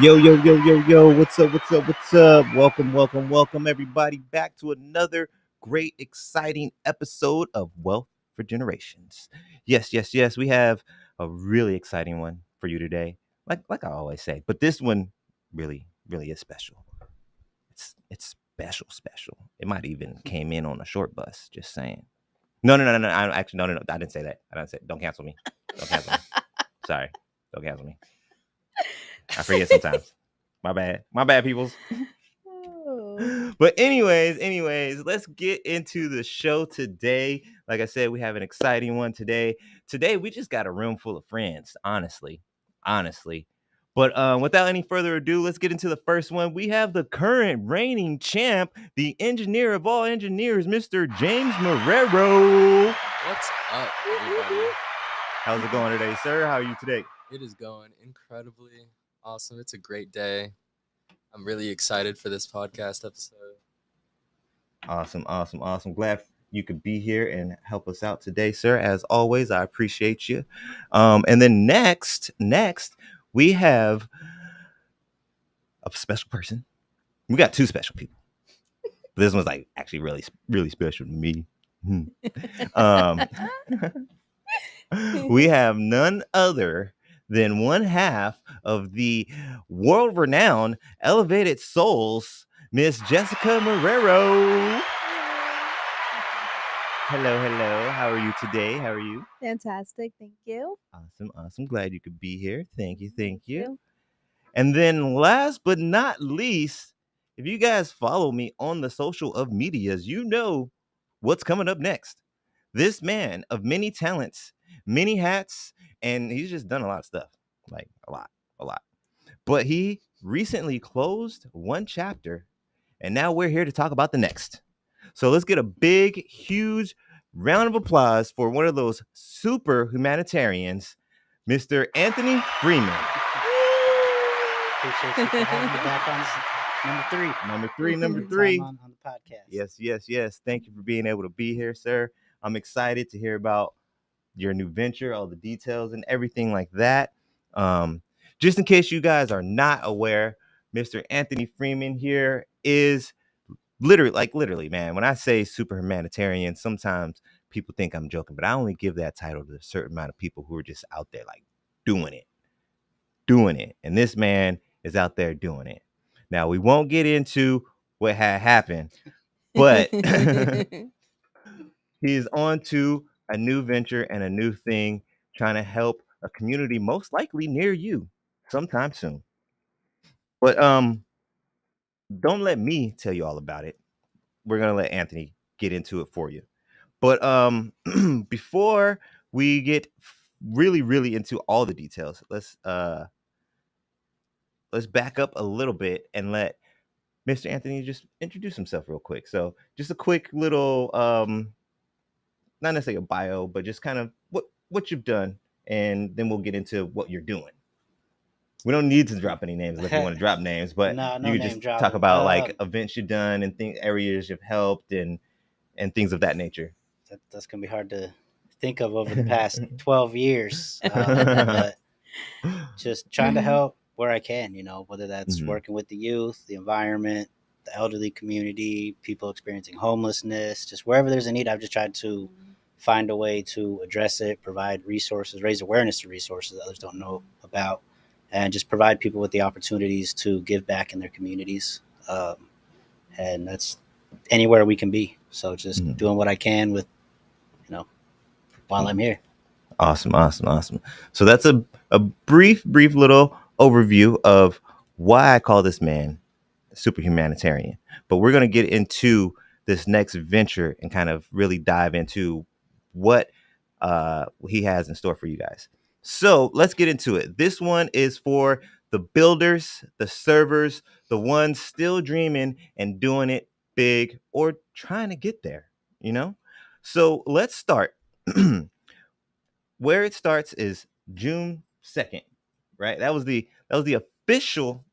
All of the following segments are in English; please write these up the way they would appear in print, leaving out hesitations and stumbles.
Yo, what's up? Welcome, everybody, back to another great, exciting episode of Wealth for Generations. Yes, we have a really exciting one for you today, like I always say, but this one really is special. It's special. It might even came in on a short bus, just saying. No. No. I didn't say that. I didn't say, don't cancel me. Don't cancel me. Sorry. Don't cancel me. I forget sometimes. My bad, peoples. But anyways, let's get into the show today. Like I said, we have an exciting one today. Today we just got a room full of friends, honestly. But without any further ado, let's get into the first one. We have the current reigning champ, the engineer of all engineers, Mr. James Marrero. What's up, everybody? How's it going today, sir? How are you today? It is going incredibly awesome. It's a great day. I'm really excited for this podcast episode. Awesome. Glad you could be here and help us out today, sir. As always, I appreciate you. And then next, we have a special person. We got two special people. This one's like actually really special to me. We have none other than one half of the world-renowned Elevated Souls, Miss Jessica Marrero. Hello. How are you today? How are you? Fantastic. Thank you. Awesome. Glad you could be here. Thank you. And then last but not least, if you guys follow me on the social of medias, you know what's coming up next. This man of many talents, many hats, and he's just done a lot of stuff. Like a lot. But he recently closed one chapter, and now we're here to talk about the next. So let's get a big, huge round of applause for one of those super humanitarians, Mr. Anthony Freeman. Appreciate you for having me back on number three on the podcast. Yes. Thank you for being able to be here, sir. I'm excited to hear about your new venture, all the details and everything like that. Just in case you guys are not aware, Mr. Anthony Freeman here is literally, man. When I say super humanitarian, sometimes people think I'm joking, but I only give that title to a certain amount of people who are just out there like doing it. And this man is out there doing it. Now, we won't get into what had happened, but he's on to a new venture and a new thing, trying to help a community most likely near you sometime soon. But don't let me tell you all about it. We're gonna let Anthony get into it for you. But before we get really into all the details, let's back up a little bit and let Mr. Anthony just introduce himself real quick. So just a quick little not necessarily a bio, but just kind of what you've done, and then we'll get into what you're doing. We don't need to drop any names if you want to drop names, but No you could just talk about like events you've done and areas you've helped and things of that nature. That's gonna be hard to think of over the past 12 years, but just trying to help where I can. Whether that's working with the youth, the environment, the elderly community, people experiencing homelessness, just wherever there's a need. I've just tried to find a way to address it, provide resources, raise awareness to resources that others don't know about, and just provide people with the opportunities to give back in their communities. And that's anywhere we can be. So just doing what I can with, while I'm here. Awesome. So that's a brief little overview of why I call this man super humanitarian. But we're going to get into this next venture and kind of really dive into what he has in store for you guys. So let's get into it. This one is for the builders, the servers, the ones still dreaming and doing it big or trying to get there, So let's start. Where it starts is June 2nd, right? That was the official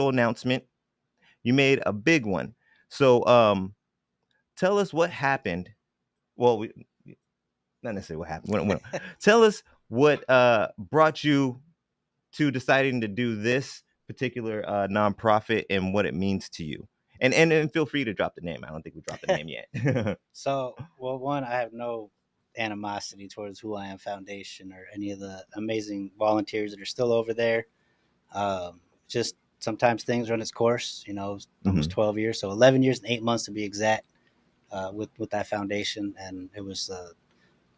announcement. You made a big one. So tell us what happened. Well, not necessarily what happened. Tell us what brought you to deciding to do this particular nonprofit and what it means to you. And feel free to drop the name. I don't think we dropped the name yet. So, well, one, I have no animosity towards Who I Am Foundation or any of the amazing volunteers that are still over there. Just sometimes things run its course. Almost 12 years, so 11 years and 8 months to be exact, with that foundation, and it was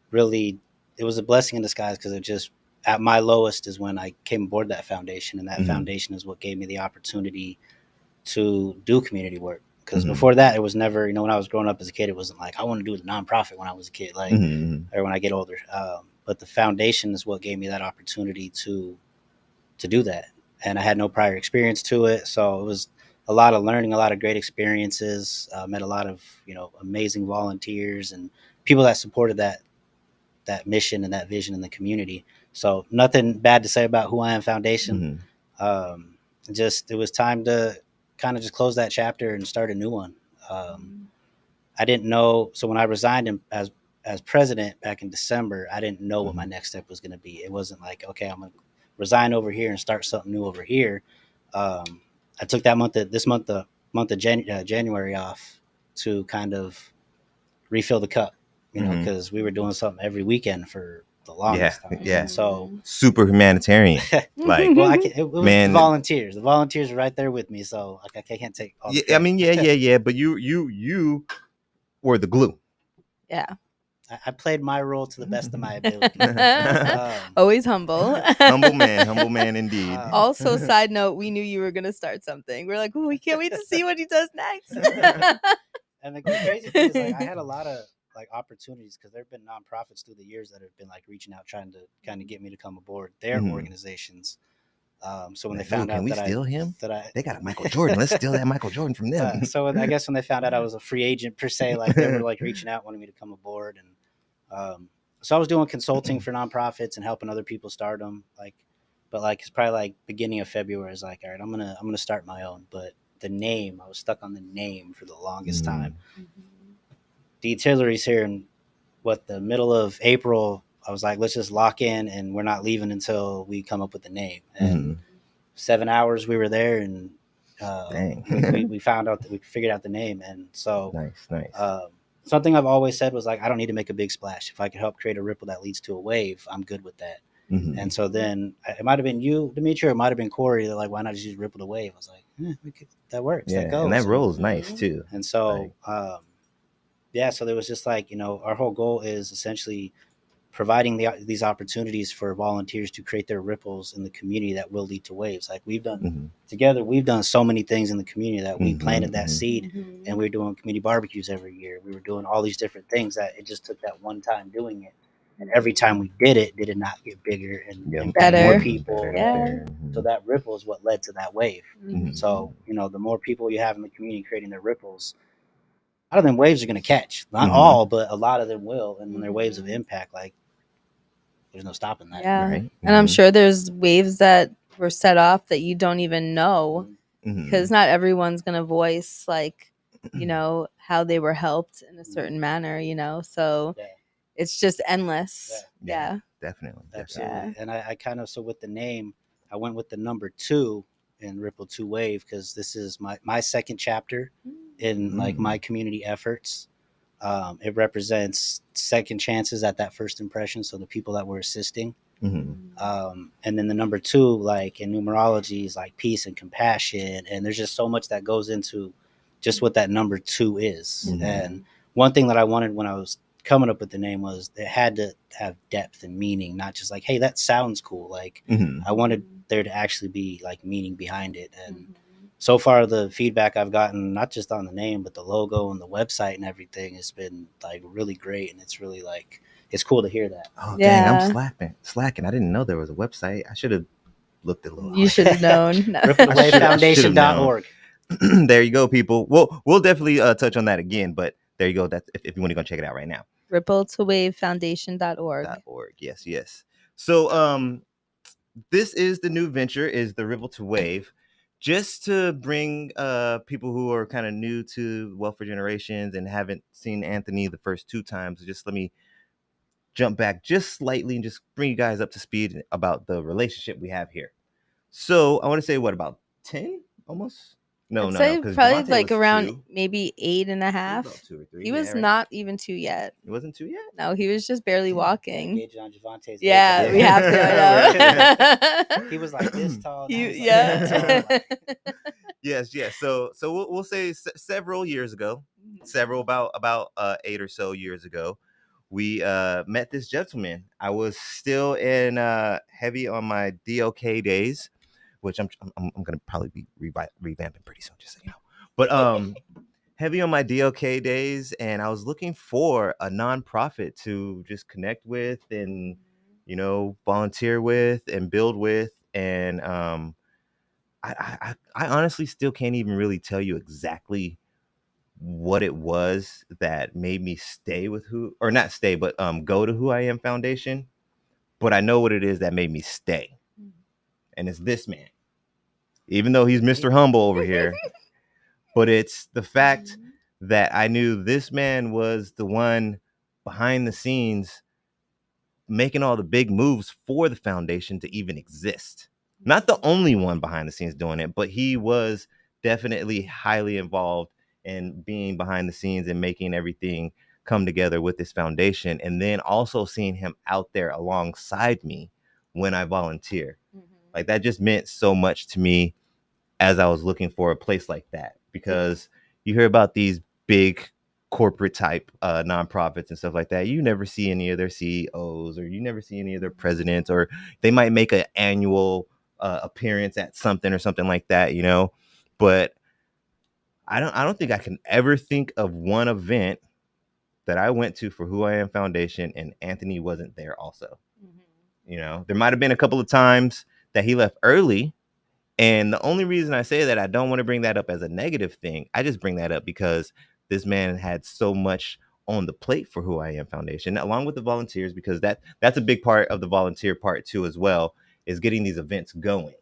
really it was a blessing in disguise because it just at my lowest is when I came aboard that foundation, and that foundation is what gave me the opportunity to do community work. Because before that, it was never, when I was growing up as a kid, it wasn't like I want to do the nonprofit when I was a kid, like or when I get older. But the foundation is what gave me that opportunity to do that, and I had no prior experience to it, so it was a lot of learning, a lot of great experiences. Met a lot of amazing volunteers and people that supported that mission and that vision in the community. So nothing bad to say about Who I Am Foundation. Just it was time to kind of just close that chapter and start a new one. I didn't know. So when I resigned as president back in December, I didn't know what my next step was going to be. It wasn't like, okay, I'm going to resign over here and start something new over here. I took the month of January off to kind of refill the cup, because we were doing something every weekend for the longest time. Yeah. So super humanitarian. Like, well, it was the volunteers. The volunteers were right there with me, so like I can't take all the credit. I mean, yeah. But you were the glue. Yeah. I played my role to the best of my ability. Always humble. Humble man indeed. Also, side note, we knew you were going to start something. We're like, oh, we can't wait to see what he does next. And the crazy thing is, like, I had a lot of like opportunities because there have been nonprofits through the years that have been like reaching out, trying to kind of get me to come aboard their organizations. So when they found out that they got a Michael Jordan. Let's steal that Michael Jordan from them. So I guess when they found out I was a free agent per se, like they were like reaching out, wanting me to come aboard, and so I was doing consulting for nonprofits and helping other people start them. But it's probably like beginning of February. I was like, all right, I'm gonna start my own. But the name, I was stuck on the name for the longest time. The Artillery's here in the middle of April. I was like, let's just lock in, and we're not leaving until we come up with the name. And 7 hours we were there, and we found out that we figured out the name. And so nice. Something I've always said was like, I don't need to make a big splash. If I can help create a ripple that leads to a wave, I'm good with that. And so then it might have been you, Dimitri, or it might have been Corey. They're like, why not just use ripple to wave? I was like, that works. Yeah, that goes. And that rolls nice too. And so, so there was just like, our whole goal is essentially providing these opportunities for volunteers to create their ripples in the community that will lead to waves. Like we've done together, we've done so many things in the community that we planted that seed, and we're doing community barbecues every year. We were doing all these different things that it just took that one time doing it. And every time we did it not get bigger and better. More people. Yeah. So that ripple is what led to that wave. So, the more people you have in the community creating their ripples, a lot of them waves are going to catch. Not all, but a lot of them will. And when they're waves of impact, like, there's no stopping that. Yeah. Right? And I'm sure there's waves that were set off that you don't even know, because not everyone's going to voice like, how they were helped in a certain manner, so it's just endless. Yeah. Definitely. Absolutely. Yeah. And I kind of, so with the name, I went with the number 2 in Ripple 2 Wave, because this is my second chapter in like my community efforts. It represents second chances at that first impression. So the people that we're assisting. And then the number 2, like in numerology, is like peace and compassion. And there's just so much that goes into just what that number 2 is. And one thing that I wanted when I was coming up with the name was it had to have depth and meaning, not just like, hey, that sounds cool. Like I wanted there to actually be like meaning behind it. And so far the feedback I've gotten, not just on the name, but the logo and the website and everything, has been like really great. And it's really like, it's cool to hear that. Oh, dang, I'm slacking. I didn't know there was a website. I should have looked a little. You should have known. RippleToWaveFoundation.org. There you go, people. We'll definitely touch on that again, but there you go. That's if you want to go check it out right now. RippleToWaveFoundation.org. Yes. So this is the new venture, is the Ripple to Wave. Just to bring people who are kind of new to Wealth for Generations and haven't seen Anthony the first 2 times, just let me jump back just slightly and just bring you guys up to speed about the relationship we have here. So I want to say what, about 10 almost? No, I'd no, say because probably Devontae like was around 2. maybe 8.5. About 2 or 3. He was right? not even 2 yet. He wasn't 2 yet. No, he was just barely Damn. Gotta walking. gauge it on Javonte's Yeah, age. we have to. I know. He was like this tall. Now he's like Yeah. that tall. Yes. So we'll say several years ago, several about 8 or so years ago, we met this gentleman. I was still in heavy on my DOK days, which I'm gonna probably be revamping pretty soon, just so you know. But heavy on my DOK days, and I was looking for a nonprofit to just connect with and volunteer with and build with, and I honestly still can't even really tell you exactly what it was that made me stay with or not stay, but go to Who I Am Foundation. But I know what it is that made me stay, and it's this man. Even though he's Mr. Humble over here, but it's the fact that I knew this man was the one behind the scenes making all the big moves for the foundation to even exist. Not the only one behind the scenes doing it, but he was definitely highly involved in being behind the scenes and making everything come together with this foundation. And then also seeing him out there alongside me when I volunteer. Like, that just meant so much to me as I was looking for a place like that, because you hear about these big corporate type nonprofits and stuff like that. You never see any of their CEOs, or you never see any of their presidents, or they might make an annual appearance at something or something like that, but I don't think I can ever think of one event that I went to for Who I Am Foundation and Anthony wasn't there also. There might have been a couple of times that he left early. And the only reason I say that, I don't want to bring that up as a negative thing. I just bring that up because this man had so much on the plate for Who I Am Foundation, along with the volunteers, because that's a big part of the volunteer part too, as well, is getting these events going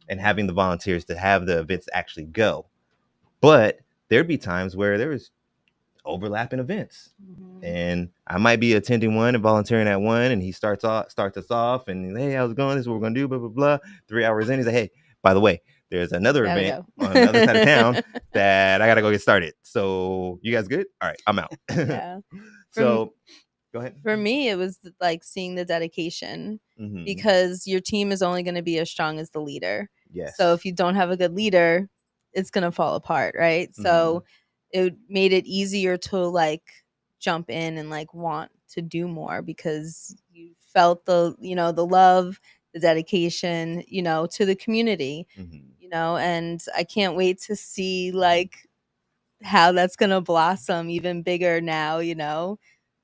and having the volunteers to have the events actually go. But there'd be times where there was overlapping events, and I might be attending one and volunteering at one, and he starts us off, and hey, how's it going? This is what we're gonna do, blah blah blah. 3 hours in, he's like, hey, by the way, there's another event on the other side of town that I gotta go get started. So you guys good? All right, I'm out. Yeah. So go ahead. For me, it was like seeing the dedication, because your team is only going to be as strong as the leader. Yes. So if you don't have a good leader, it's going to fall apart, right? So it made it easier to like jump in and like want to do more, because you felt the love, the dedication, to the community, and I can't wait to see like how that's going to blossom even bigger now,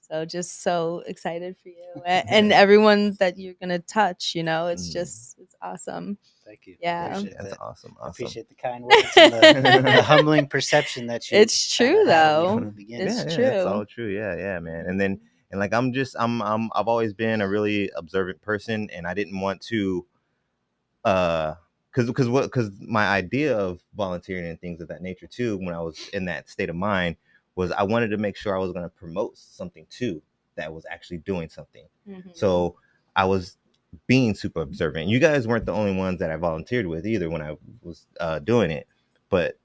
So just so excited for you and everyone that you're going to touch, it's awesome. Thank you. Yeah. That's awesome. I appreciate the kind words and the humbling perception that you. It's true though. From the beginning. It's true. It's all true. Yeah, man. And like I've always been a really observant person, and I didn't want to because my idea of volunteering and things of that nature too, when I was in that state of mind, was I wanted to make sure I was going to promote something too that was actually doing something. So I was being super observant. You guys weren't the only ones that I volunteered with either when I was doing it, but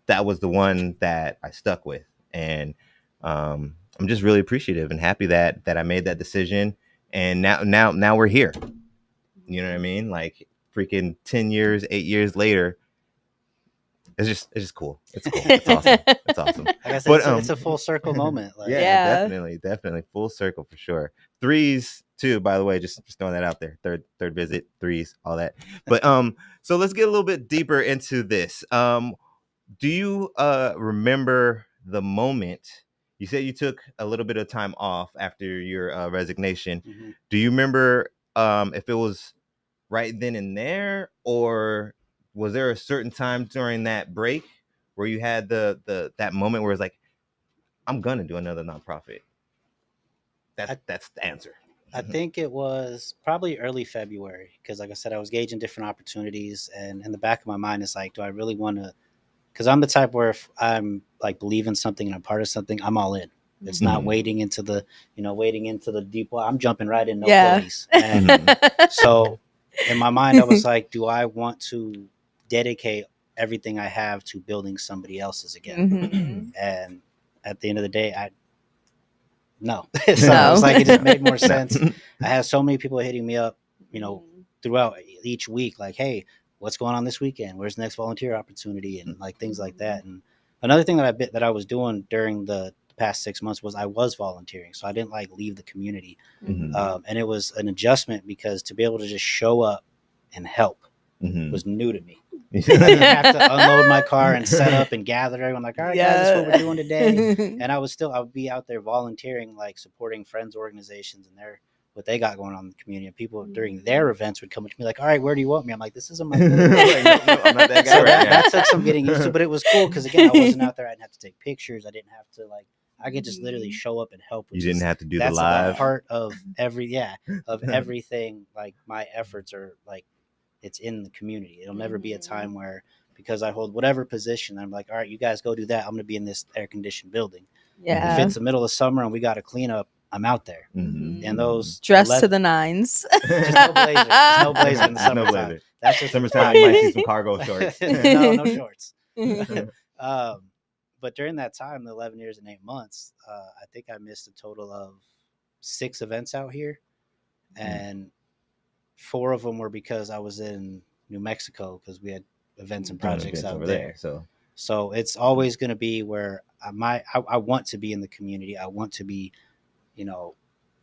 that was the one that I stuck with. And I'm just really appreciative and happy that I made that decision. And now we're here. You know what I mean? Like, freaking 10 years, 8 years later, it's just cool. It's cool. It's awesome. It's awesome. Like I said, it's a full circle moment. Like, yeah, definitely full circle for sure. Threes too, by the way, just throwing that out there. Third visit, threes, all that. But so let's get a little bit deeper into this. Do you remember the moment you said you took a little bit of time off after your resignation? Do you remember if it was right then and there, or was there a certain time during that break where you had that moment where it's like, I'm gonna do another nonprofit? That's the answer. I think it was probably early February, because like I said, I was gauging different opportunities, and in the back of my mind, it's like, do I really want to? Because I'm the type where if I'm like believe in something and I'm part of something, I'm all in. It's not wading into the deep water. I'm jumping right in, no worries. And so in my mind, I was like, do I want to dedicate everything I have to building somebody else's again? Mhm. And at the end of the day, no. So I No. was like, it just made more No. sense. I had so many people hitting me up, you know, Mhm. throughout each week, like, hey, what's going on this weekend? Where's the next volunteer opportunity? And like things like that. And another thing that I was doing during the past 6 months was I was volunteering. So I didn't like leave the community. Mhm. And it was an adjustment because to be able to just show up and help was new to me. I didn't have to unload my car and set up and gather everyone. Like, all right, guys, this is what we're doing today. And I would be out there volunteering, like supporting friends organizations and what they got going on in the community. And people during their events would come up to me like, all right, where do you want me? I'm like, this isn't my thing. Like, no, I'm not that guy So right now. that took some getting used to, but it was cool because again, I wasn't out there. I didn't have to take pictures. I didn't have to I could just literally show up and help. You didn't have to do the that's live. a part of everything. Like my efforts are like, it's in the community. It'll never be a time where, because I hold whatever position, I'm like, all right, you guys go do that. I'm going to be in this air conditioned building. Yeah. If it's the middle of summer and we got to clean up, I'm out there. Mhm. And those dressed to the nines. just no blazer. Just no blazer in the Just no summertime. blazer. That's just Summertime, you might see some cargo shorts. no shorts. But during that time, the 11 years and 8 months, I think I missed a total of 6 events out here. And 4 of them were because I was in New Mexico because we had events and projects out there. So it's always going to be where I want to be in the community. I want to be,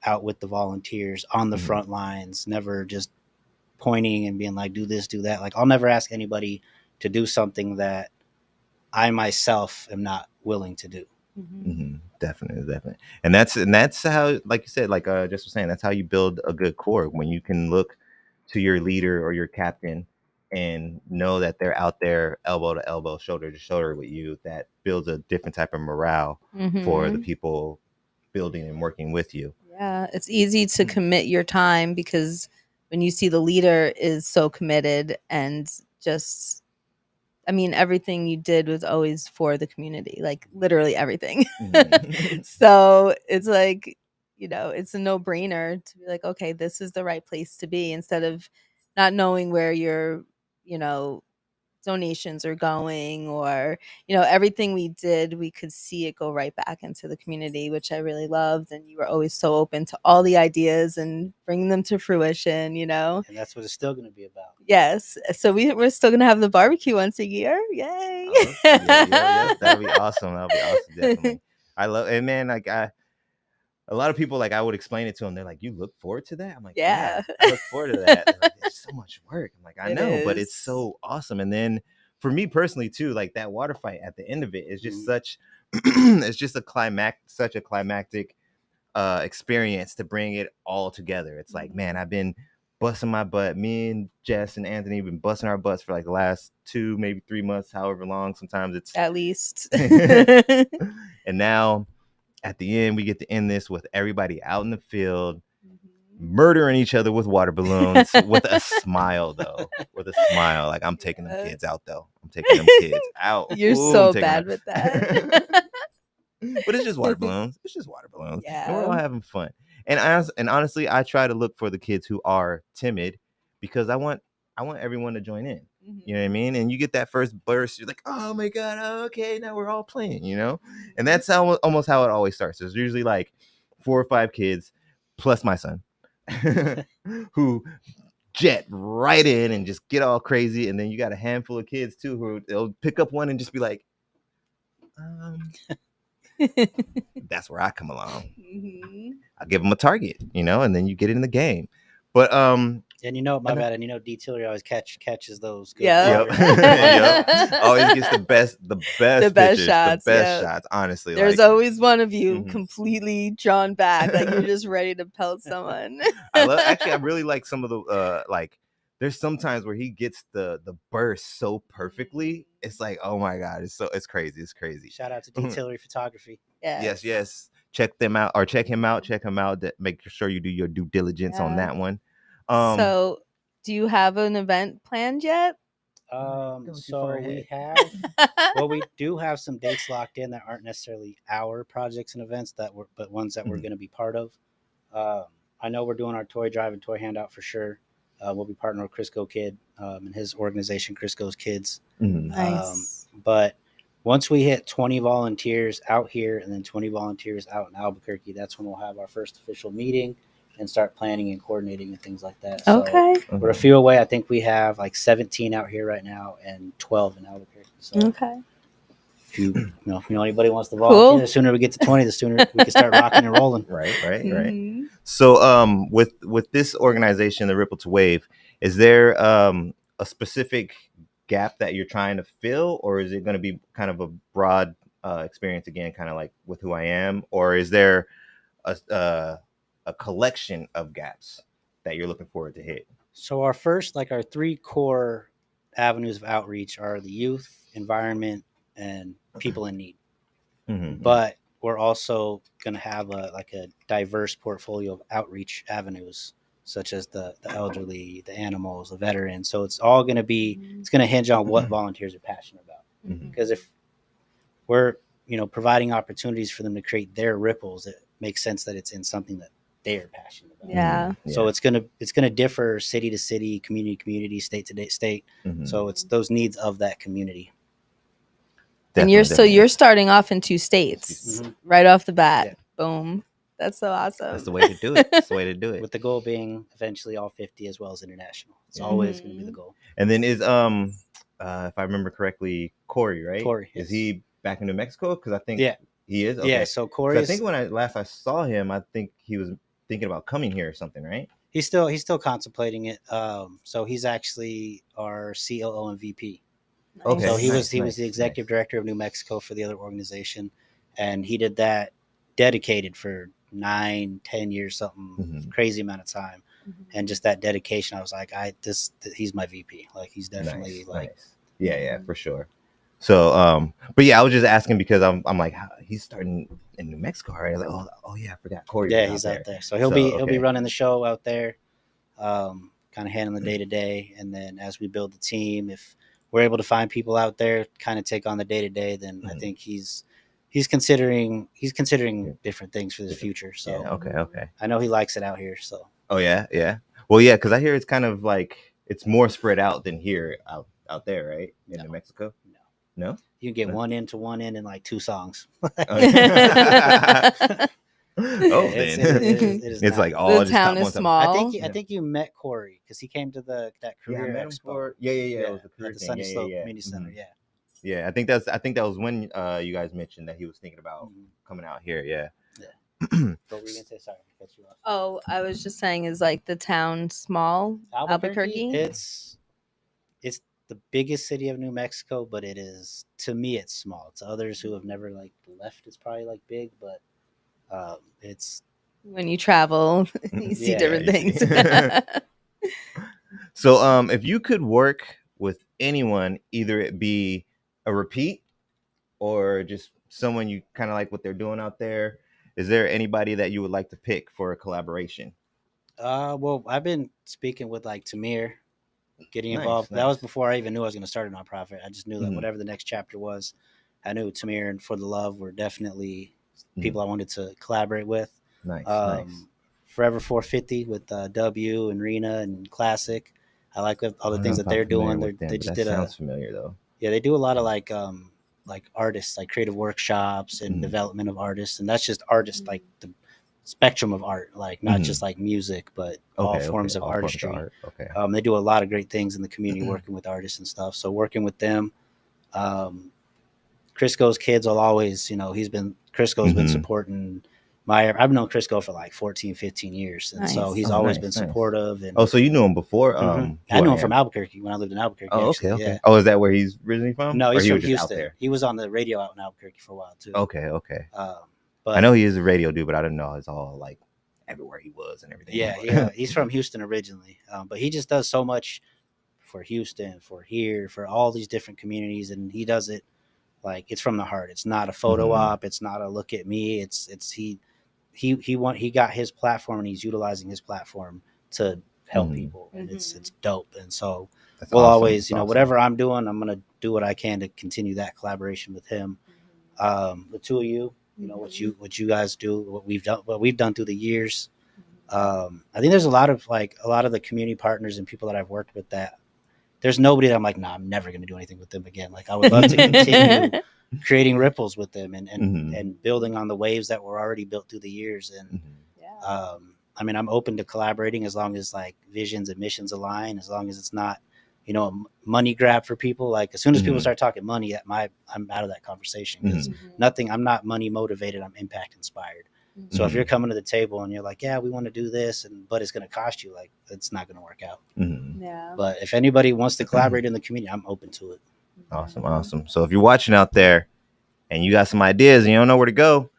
out with the volunteers on the front lines, never just pointing and being like, do this, do that. Like I'll never ask anybody to do something that I myself am not willing to do. Definitely. And that's how, like you said, like just was saying, that's how you build a good core, when you can look to your leader or your captain and know that they're out there elbow to elbow, shoulder to shoulder with you. That builds a different type of morale for the people building and working with you. Yeah, it's easy to commit your time because when you see the leader is so committed and just, I mean, everything you did was always for the community, like literally everything. So it's like, it's a no-brainer to be like, okay, this is the right place to be, instead of not knowing where your, donations are going, or everything we did, we could see it go right back into the community, which I really loved. And you were always so open to all the ideas and bringing them to fruition. And that's what it's still going to be about. Yes, so we're still gonna have the barbecue once a year. Yay! Yeah, that'll be awesome. Definitely. I love it, man. Like a lot of people, like I would explain it to them, they're like, you look forward to that? I'm like, yeah, I look forward to that. They're like, there's so much work. I'm like, I know, but it's so awesome. And then for me personally too, like that water fight at the end of it is just it's just such a climactic experience to bring it all together. It's like, man, I've been busting my butt. Me and Jess and Anthony have been busting our butts for like the last 2, maybe 3 months, however long. Sometimes it's at least. And now at the end, we get to end this with everybody out in the field, murdering each other with water balloons, with a smile, though. With a smile. Like, I'm taking them kids out, though. I'm taking them kids out. You're so bad with that. But it's just water balloons. Yeah. And we're all having fun. And honestly, I try to look for the kids who are timid, because I want everyone to join in. You know what I mean? And you get that first burst, you're like, oh my God, okay, now we're all playing, And that's almost how it always starts. There's usually like 4 or 5 kids plus my son who jet right in and just get all crazy. And then you got a handful of kids too who they'll pick up one and just be like, that's where I come along. I'll give them a target, and then you get in the game. But and my bad, and D-Tillery always catches those good. Yep. Always gets the best pitches, shots. The best shots, honestly. There's always one of you completely drawn back, like you're just ready to pelt someone. I really like some of the there's sometimes where he gets the burst so perfectly. It's like, oh my God, it's crazy. Shout out to D-Tillery Photography. Yes. Check them out, or check him out. Make sure you do your due diligence on that one. So do you have an event planned yet? So we have we do have some dates locked in that aren't necessarily our projects and events but ones that we're going to be part of. I know we're doing our toy drive and toy handout for sure. We'll be partnering with Crisco Kid and his organization, Crisco's Kids. Nice. But once we hit 20 volunteers out here and then 20 volunteers out in Albuquerque, that's when we'll have our first official meeting and start planning and coordinating and things like that. Okay. So we're a few away. I think we have like 17 out here right now and 12 in Albuquerque. So Okay. if you know anybody wants to volunteer, Cool. the sooner we get to 20, the sooner we can start rocking and rolling. Right. Mhm. So with this organization, the Ripple to Wave, is there a specific gap that you're trying to fill, or is it going to be kind of a broad experience again, kind of like with Who I Am, or is there a collection of gaps that you're looking forward to hit? So our three core avenues of outreach are the youth, environment, and people in need. Mm-hmm. But we're also going to have a diverse portfolio of outreach avenues, such as the elderly, the animals, the veterans. So it's all going to be, it's going to hinge on what volunteers are passionate about. Because if we're, providing opportunities for them to create their ripples, it makes sense that it's in something that they are passionate about. Yeah. So it's gonna differ city to city, community to community, state to state. So it's those needs of that community. And you're starting off in 2 states right off the bat. Yeah. Boom. That's so awesome. That's the way to do it. That's the way to do it. With the goal being eventually all 50 as well as international. It's always going to be the goal. And then is if I remember correctly, Corey, right? Corey, is he back in New Mexico? Because I think he is. Okay. Yeah. So Corey, I think when I saw him, I think he was thinking about coming here or something, right? He's still contemplating it. So he's actually our COO and VP. Nice. So he was the executive director of New Mexico for the other organization, and he did that dedicated for 9-10 years, something crazy amount of time. And just that dedication, I was like, he's my VP. Like, he's definitely yeah, for sure. So but yeah, I was just asking because I'm like, he's starting in New Mexico, right? I was like, oh yeah, I forgot Corey. Yeah, he's out there. So he'll be running the show out there, kind of handling the day to day. And then as we build the team, if we're able to find people out there, kind of take on the day to day, then I think he's considering different things for the future. So okay. I know he likes it out here. So well, yeah, because I hear it's kind of like it's more spread out than here out there, right? In New Mexico. No, you can get one end in like 2 songs. It's like all the town is small. I think you met Corey because he came to that career expo. It was the career at the Sunny Slope Community Center. Yeah, I think that was when you guys mentioned that he was thinking about coming out here. Yeah. What were you gonna say? Sorry, I cut you off. Oh, I was just saying, is like the town small? Albuquerque? It's the biggest city of New Mexico, but to me it's small. To others who have never left, it's probably big, but it's when you travel, you see different things. So if you could work with anyone, either it be a repeat or just someone you kind of like what they're doing out there, is there anybody that you would like to pick for a collaboration? Well, I've been speaking with Tamir, getting involved. That was before I even knew I was going to start a nonprofit. I just knew that whatever the next chapter was, I knew Tamir and For the Love were definitely people I wanted to collaborate with. Nice. Forever 450 with W and Rena and Classic. I like all the things that they're doing. They just did sounds familiar though. Yeah, they do a lot of like artists, like creative workshops and development of artists, and that's just artists, like the spectrum of art, like not just like music, but all forms of artistry. They do a lot of great things in the community, working with artists and stuff. So working with them, Crisco's Kids will always, Crisco's been supporting I've known Crisco for like 14, 15 years. And so he's always been supportive. And so you knew him before? I knew him from Albuquerque when I lived in Albuquerque. Oh, okay. Yeah. Oh, is that where he's originally from? No, he's from Houston. He was on the radio out in Albuquerque for a while too. Okay. But I know he is a radio dude, but I didn't know it's all like everywhere he was and everything. Yeah. He's from Houston originally. But he just does so much for Houston, for here, for all these different communities. And he does it like it's from the heart. It's not a photo op. It's not a look at me. He got his platform and he's utilizing his platform to help people, and it's dope. And so we'll always, whatever I'm doing, I'm gonna do what I can to continue that collaboration with him. The two of you, what you guys do, what we've done through the years, I think there's a lot of the community partners and people that I've worked with that there's nobody that I'm like, nah, I'm never going to do anything with them again. Like I would love to continue creating ripples with them and building on the waves that were already built through the years. And I mean, I'm open to collaborating as long as like visions and missions align, as long as it's not, a money grab for people. Like as soon as people start talking money, I'm out of that conversation because I'm not money motivated. I'm impact inspired. So if you're coming to the table and you're like, yeah, we want to do this, but it's going to cost you, like it's not going to work out. Yeah. But if anybody wants to collaborate in the community, I'm open to it. Awesome. So if you're watching out there and you got some ideas and you don't know where to go,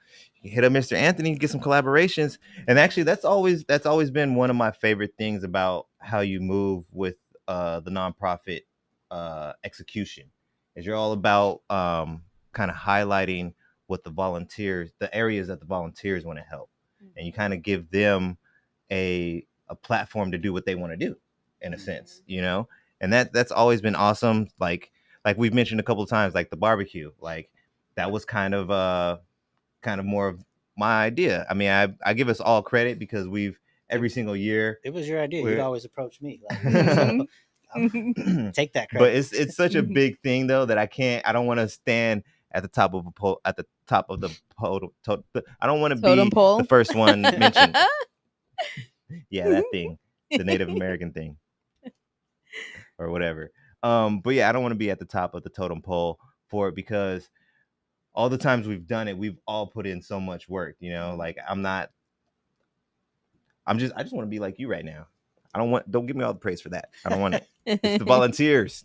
you hit up Mr. Anthony, get some collaborations. And actually, that's always been one of my favorite things about how you move with the nonprofit execution, is you're all about kind of highlighting what the areas that the volunteers want to help, and you kind of give them a platform to do what they want to do, in a sense, and that's always been awesome. Like we've mentioned a couple of times, like the barbecue, like that was kind of more of my idea. I mean, I give us all credit because every single year. It was your idea. You'd always approach me. Like, so take that credit. But it's such a big thing though that I don't want to stand at the top of the pole. I don't want to be pole? the first one mentioned. Yeah, that thing, the Native American thing, or whatever. But yeah, I don't want to be at the top of the totem pole for it, because all the times we've done it, we've all put in so much work. Like I just want to be like you right now. Don't give me all the praise for that. I don't want it. It's the volunteers.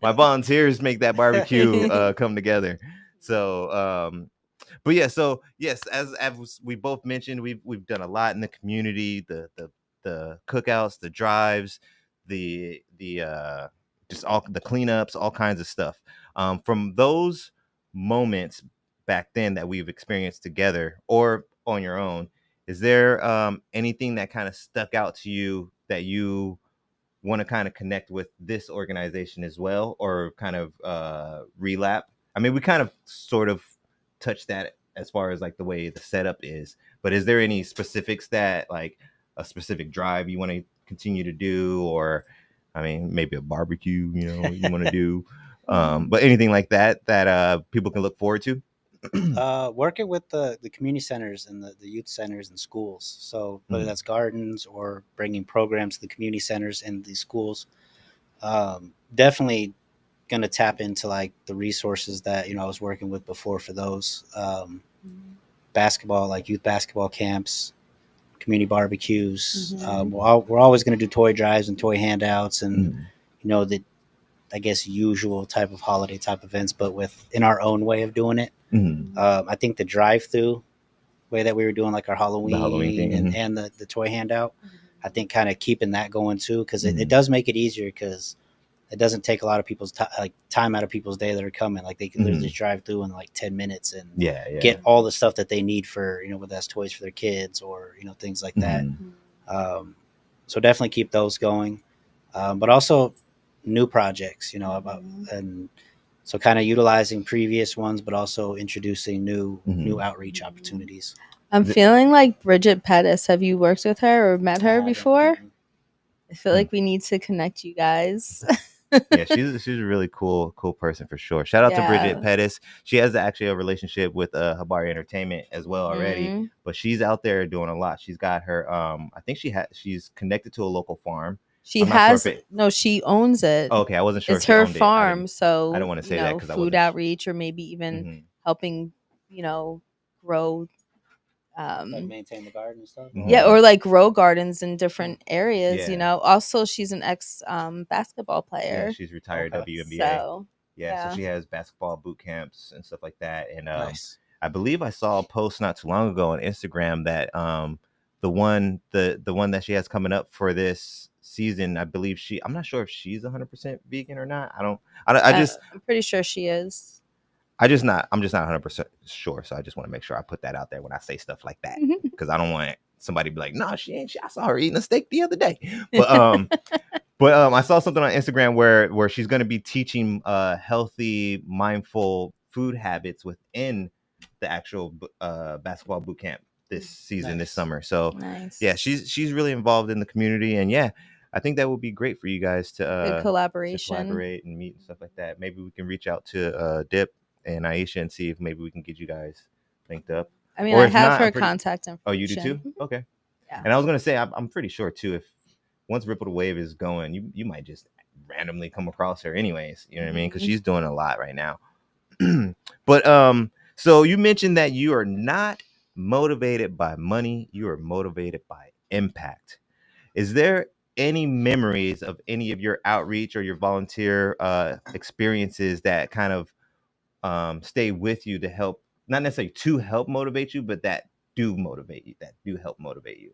My volunteers make that barbecue come together. So, but yeah, so yes, as we both mentioned, we've done a lot in the community, the cookouts, the drives, the just all the cleanups, all kinds of stuff. From those moments back then that we've experienced together or on your own, is there anything that kind of stuck out to you that you want to kind of connect with this organization as well, or kind of relap? I mean, we kind of sort of touched that as far as like the way the setup is, but is there any specifics that, like, a specific drive you want to continue to do, or I mean, maybe a barbecue, you want to do, but anything like that people can look forward to? Working with the community centers and the youth centers and schools. So whether that's gardens or bringing programs to the community centers and the schools, definitely going to tap into like the resources that I was working with before for those basketball, like youth basketball camps, community barbecues. We're always going to do toy drives and toy handouts and the I guess usual type of holiday type events, but in our own way of doing it. I think the drive-through way that we were doing like our Halloween thing, and the toy handout, I think kind of keeping that going too, because it does make it easier, because it doesn't take a lot of people's time out of people's day that are coming. Like they can literally just drive through in like 10 minutes and get all the stuff that they need for, whether that's toys for their kids or, things like that. So definitely keep those going. But also new projects, and so kind of utilizing previous ones, but also introducing new outreach opportunities. I'm feeling like Bridget Pettis. Have you worked with her or met her before? I feel like we need to connect you guys. Yeah, she's a really cool person for sure. Shout out to Bridget Pettis. She has actually a relationship with Habari Entertainment as well already, but she's out there doing a lot. She's got her I think she's connected to a local farm. She she owns it. Oh, okay, I wasn't sure. It's her farm, so I don't want to say that because food outreach, or maybe even helping, grow. Like maintain the garden and stuff. Yeah, or like grow gardens in different areas. Also, she's an ex basketball player. Yeah, she's retired WNBA. So, so she has basketball boot camps and stuff like that. And I believe I saw a post not too long ago on Instagram that the one that she has coming up for this season, I believe I'm not sure if she's 100% vegan or not. I'm pretty sure she is. I'm just not 100% sure. So I just want to make sure I put that out there when I say stuff like that, because I don't want somebody to be like, no, she ain't. I saw her eating a steak the other day. But I saw something on Instagram where she's going to be teaching healthy, mindful food habits within the actual basketball boot camp this season, this Nice. summer. So Nice. yeah, she's really involved in the community, and yeah, I think that would be great for you guys Good to collaboration. collaborate and meet and stuff like that. Maybe we can reach out to Dip and Aisha and see if maybe we can get you guys linked up. I mean, Or I if have not, her I'm pretty. contact information. Oh, you do too? Okay. Yeah. And I was gonna say, I'm pretty sure too. If once Ripple the Wave is going, you might just randomly come across her, anyways. You know what I mean? Because she's doing a lot right now. But so you mentioned that you are not motivated by money; you are motivated by impact. Is there any memories of any of your outreach or your volunteer experiences that kind of stay with you to help, not necessarily to help motivate you, but that do motivate you, that do help motivate you?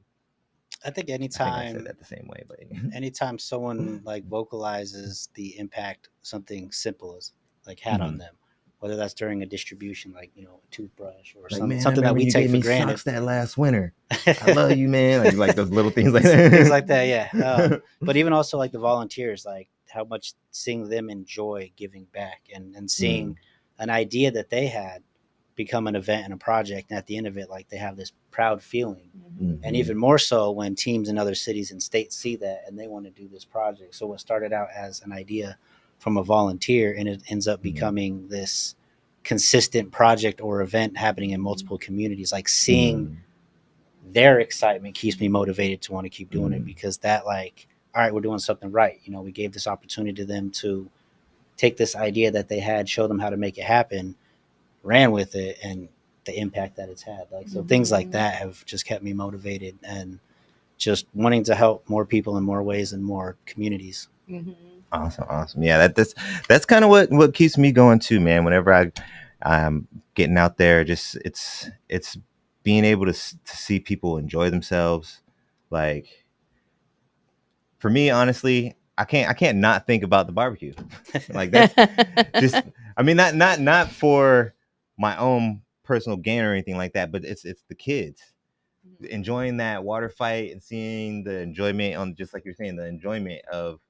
I think I think I said anytime that the same way, but anytime someone like vocalizes the impact something simple as like had on them, whether that's during a distribution, like a toothbrush or like, man, something that we you take gave for me granted. socks that last winter. I love you, man. Like those little things like Things like that, yeah. But even also like the volunteers, like how much seeing them enjoy giving back and seeing an idea that they had become an event and a project, and at the end of it, like they have this proud feeling. And even more so when teams in other cities and states see that and they want to do this project. So what started out as an idea from a volunteer, and it ends up becoming this consistent project or event happening in multiple communities. Like seeing their excitement keeps me motivated to want to keep doing it, because that, like, all right, we're doing something right. We gave this opportunity to them to take this idea that they had, show them how to make it happen, ran with it, and the impact that it's had. Like, so things like that have just kept me motivated and just wanting to help more people in more ways and more communities. Awesome. Yeah, that's kind of what keeps me going too, man. Whenever I'm getting out there, just it's being able to see people enjoy themselves. Like, for me, honestly, I can't not think about the barbecue. Like, that's just, I mean, not for my own personal gain or anything like that, but it's the kids enjoying that water fight and seeing the enjoyment, on just like you're saying, the enjoyment of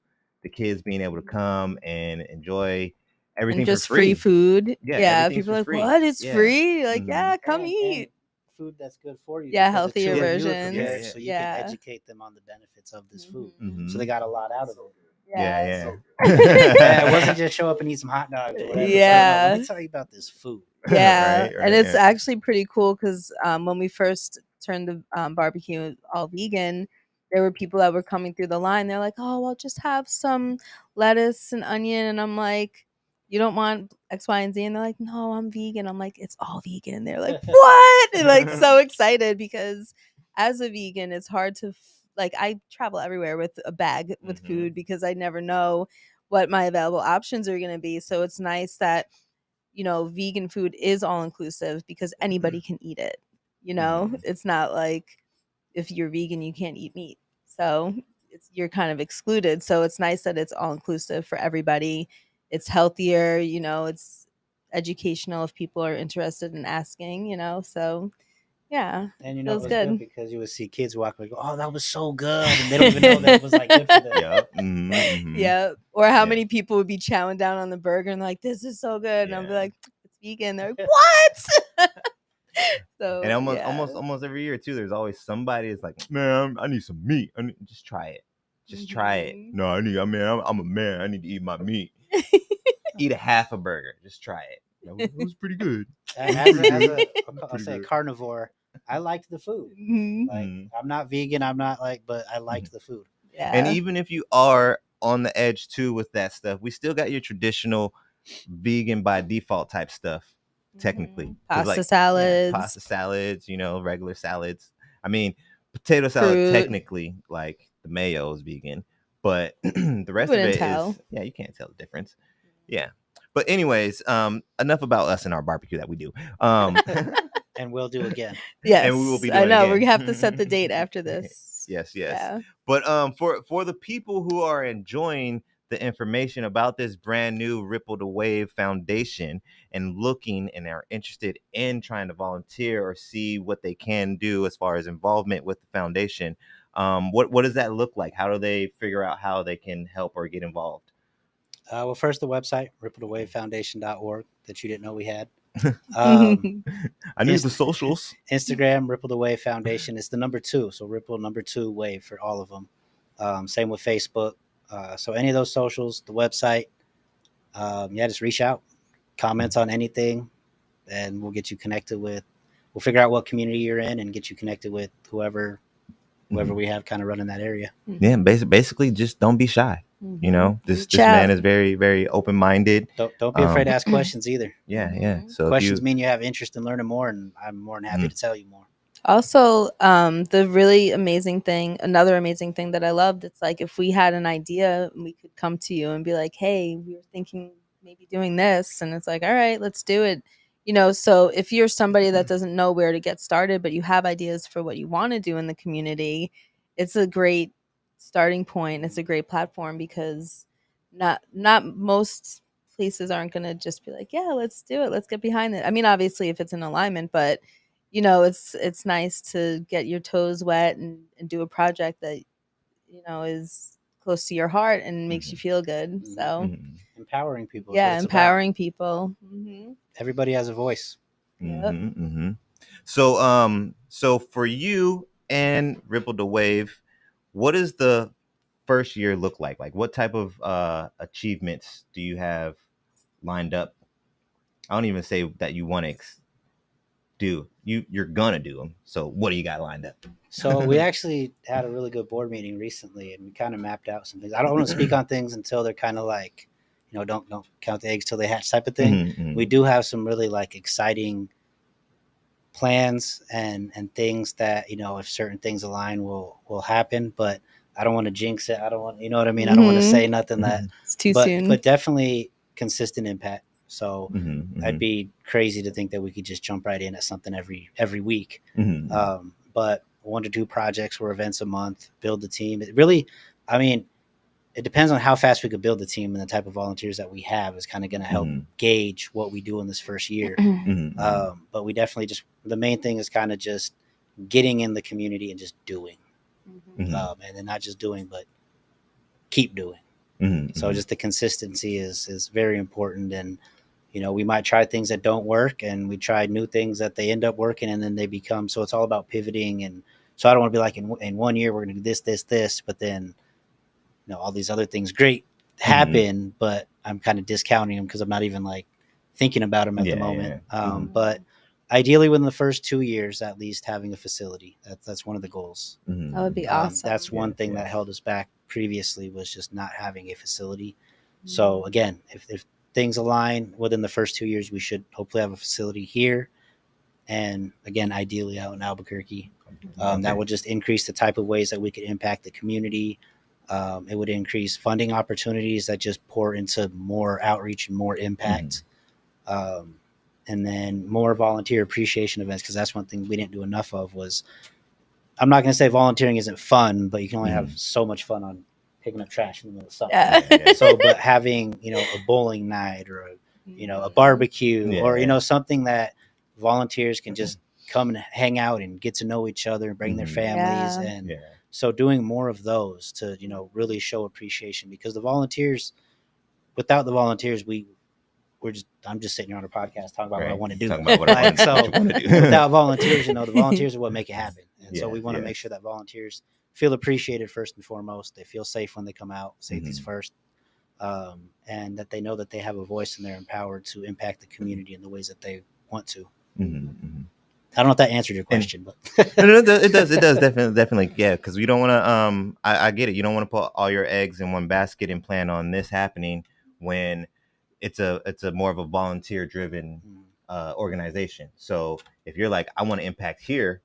the kids being able to come and enjoy everything and just for free. food. Yeah, Yeah, everything's people for are like, free. what? It's Yeah. free? Like, yeah, come And eat. food that's good for you. Yeah, because it's healthier children newer versions. prepared, Yeah. so you can educate them on the benefits of this food. So they Mhm. got a lot out of it. Yeah. Yeah, it wasn't just show up and eat some hot dogs or whatever. It's like, no, Yeah. let me tell you about this food. Yeah, Right, and it's yeah. actually pretty cool because when we first turned the barbecue all vegan, there were people that were coming through the line. They're like, "Oh, I'll just have some lettuce and onion," and I'm like, "You don't want X, Y, and Z?" And they're like, "No, I'm vegan." I'm like, "It's all vegan." They're like, "What?" And like so excited, because as a vegan, it's hard to like, I travel everywhere with a bag with food because I never know what my available options are going to be. So it's nice that vegan food is all inclusive because anybody can eat it. It's not like if you're vegan, you can't eat meat. So you're kind of excluded. So it's nice that it's all inclusive for everybody. It's healthier, it's educational if people are interested in asking, so yeah, And it feels was good. good because you would see kids walk like, "Oh, that was so good," and they don't even know that it was like good for them. Yep. Yeah. Or how many people would be chowing down on the burger and like, this is so good. And I'll be like, it's vegan. They're like, what? So And yeah. almost every year too, there's always somebody that's like, man, I need some meat. Just try it. Just try it. No, I'm a man. I need to eat my meat. Eat a half a burger. Just try it. That was pretty good. As a carnivore, I liked the food. Like, I'm not vegan. I'm not but I liked the food. Yeah. And even if you are on the edge too with that stuff, we still got your traditional vegan by default type stuff. Technically, pasta salads, regular salads. I mean, potato salad, fruit. technically, like the mayo is vegan, but the rest of it is, you can't tell the difference. Yeah. But anyways, enough about us and our barbecue that we do. And we'll do again. Yes, and we will be doing I know. again. We have to set the date after this. Yes. Yeah. But for the people who are enjoying the information about this brand new Ripple the Wave Foundation and looking and are interested in trying to volunteer or see what they can do as far as involvement with the foundation, what does that look like? How do they figure out how they can help or get involved? Well, first the website, ripplethewavefoundation.org, that you didn't know we had. I knew the socials. Instagram, Ripple the Wave Foundation. It's the number 2. So Ripple number 2 Wave for all of them. Same with Facebook. So any of those socials, the website, just reach out, comments on anything, and we'll get you connected with. We'll figure out what community you're in and get you connected with whoever we have kind of running that area. Yeah, basically, just don't be shy. You know, this man is very, very open minded. Don't be afraid to ask questions either. Yeah. So questions mean you have interest in learning more, and I'm more than happy to tell you more. Also, the really amazing thing, another amazing thing that I loved, it's like if we had an idea, we could come to you and be like, hey, we were thinking maybe doing this. And it's like, all right, let's do it. You know, so if you're somebody that doesn't know where to get started, but you have ideas for what you want to do in the community, it's a great starting point. It's a great platform because not most places aren't going to just be like, yeah, let's do it. Let's get behind it. I mean, obviously, if it's in alignment, but you know, it's nice to get your toes wet and do a project that, you know, is close to your heart and makes you feel good. So empowering people. Yeah, empowering people. Everybody has a voice. So for you and Ripple the Wave, what does the first year look like? Like, what type of achievements do you have lined up? I don't even say that you want to do. You're gonna do them. So what do you got lined up? So we actually had a really good board meeting recently, and we kind of mapped out some things. I don't want to speak on things until they're kind of like, you know, don't count the eggs till they hatch type of thing. We do have some really like exciting plans and things that, you know, if certain things align will happen, but I don't want to jinx it. I don't want, you know what I mean? I don't want to say nothing that it's too soon. But definitely consistent impact. So I'd be crazy to think that we could just jump right in at something every week. But 1 to 2 projects or events a month, build the team. It really, I mean, it depends on how fast we could build the team, and the type of volunteers that we have is kind of going to help gauge what we do in this first year. But we definitely the main thing is kind of just getting in the community and just doing, and then not just doing, but keep doing. So just the consistency is very important. And, you know, we might try things that don't work, and we try new things that they end up working, and then they become, so it's all about pivoting. And so I don't want to be like in 1 year, we're going to do this, but then, you know, all these other things great happen, but I'm kind of discounting them because I'm not even like thinking about them at the moment. But ideally within the first 2 years, at least having a facility, that's one of the goals. That would be awesome. That's one thing that held us back previously, was just not having a facility. So again, if things align within the first 2 years, we should hopefully have a facility here. And again, ideally out in Albuquerque. That would just increase the type of ways that we could impact the community. It would increase funding opportunities that just pour into more outreach and more impact. And then more volunteer appreciation events, because that's one thing we didn't do enough of. Was, I'm not going to say volunteering isn't fun, but you can only have so much fun on picking up trash in the middle of summer. So, but having, you know, a bowling night or a barbecue or, you know, something that volunteers can just come and hang out and get to know each other and bring their families. And so doing more of those to, you know, really show appreciation, because without the volunteers, I'm just sitting here on a podcast talking about what I want to do. Without volunteers, you know, the volunteers are what make it happen. And so we want to make sure that volunteers feel appreciated first and foremost. They feel safe when they come out, safety's first. And that they know that they have a voice and they're empowered to impact the community in the ways that they want to. I don't know if that answered your question, but no, it does definitely, yeah. Because we don't want to. I get it. You don't want to put all your eggs in one basket and plan on this happening when it's a more of a volunteer driven organization. So if you're like, I want to impact here,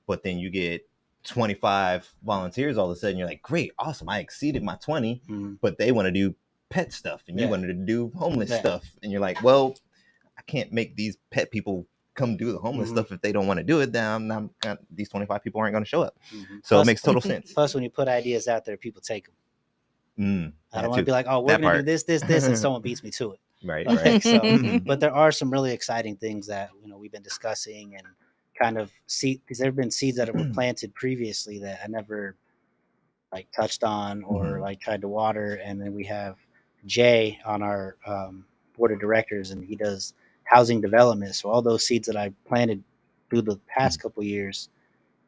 but then you get 25 volunteers all of a sudden, you're like, great, awesome, I exceeded my 20, but they want to do pet stuff and you wanted to do homeless stuff, and you're like, well, I can't make these pet people come do the homeless stuff if they don't want to do it. Then these 25 people aren't going to show up. So it makes total sense. Plus, when you put ideas out there, people take them. I don't want to be like, oh, we're going to do this, and someone beats me to it. Right. So, but there are some really exciting things that, you know, we've been discussing and kind of see, because there have been seeds that were planted previously that I never like touched on or like tried to water. And then we have Jay on our board of directors, and he does housing development. So all those seeds that I planted through the past couple years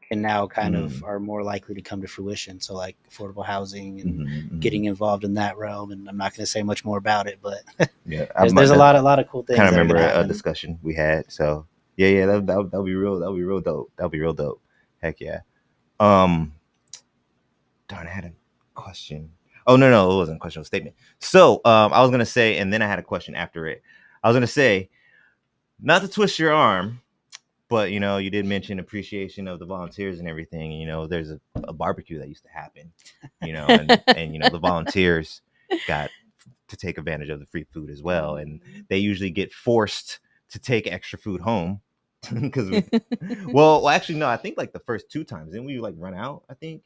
can now kind of are more likely to come to fruition. So like affordable housing and getting involved in that realm. And I'm not going to say much more about it, but yeah, there's a lot of cool things. Kind of that are remember gonna a happen. discussion we had. So yeah, that'll be real. That'll be real dope. That'll be real dope. Heck yeah. Darn, I had a question. Oh no, it wasn't a question, it was a statement. So I was gonna say, and then I had a question after it. I was gonna say, not to twist your arm, but you did mention appreciation of the volunteers and everything. There's a barbecue that used to happen, and the volunteers got to take advantage of the free food as well, and they usually get forced to take extra food home because well, actually no, I think like the first 2 times, didn't we like run out? I think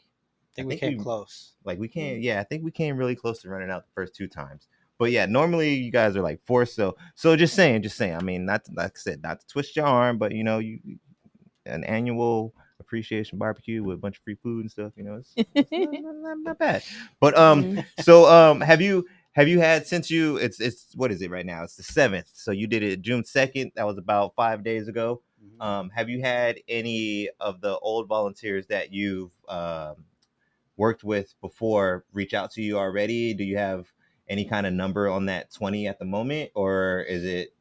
we came close. Like we came, yeah, I think we came really close to running out the first 2 times. But yeah, normally you guys are like forced. So just saying. I mean, not to, like I said, not to twist your arm, but you an annual appreciation barbecue with a bunch of free food and stuff. It's not bad. But so have you had, since it's what is it right now? It's the 7th. So you did it June 2nd. That was about 5 days ago. Have you had any of the old volunteers that you've worked with before reach out to you already? Do you have any kind of number on that 20 at the moment, or is it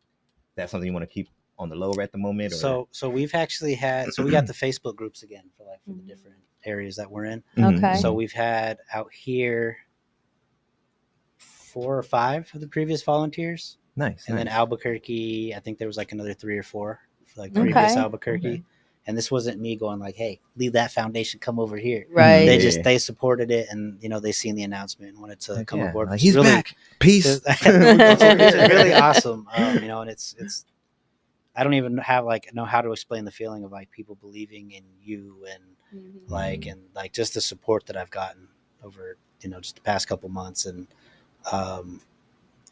that something you want to keep on the lower at the moment? Or? So we've actually had, we got the Facebook groups again for the different areas that we're in. Okay. So we've had out here 4 or 5 of the previous volunteers. Nice. And then Albuquerque, I think there was like another 3 or 4 for like previous Albuquerque. Okay. And this wasn't me going like, hey, leave that foundation, come over here. Right. They supported it, and they seen the announcement and wanted to come aboard. Like, he's really, back. Peace. It's really awesome. And it's I don't even know how to explain the feeling of like people believing in you and like just the support that I've gotten over just the past couple months. And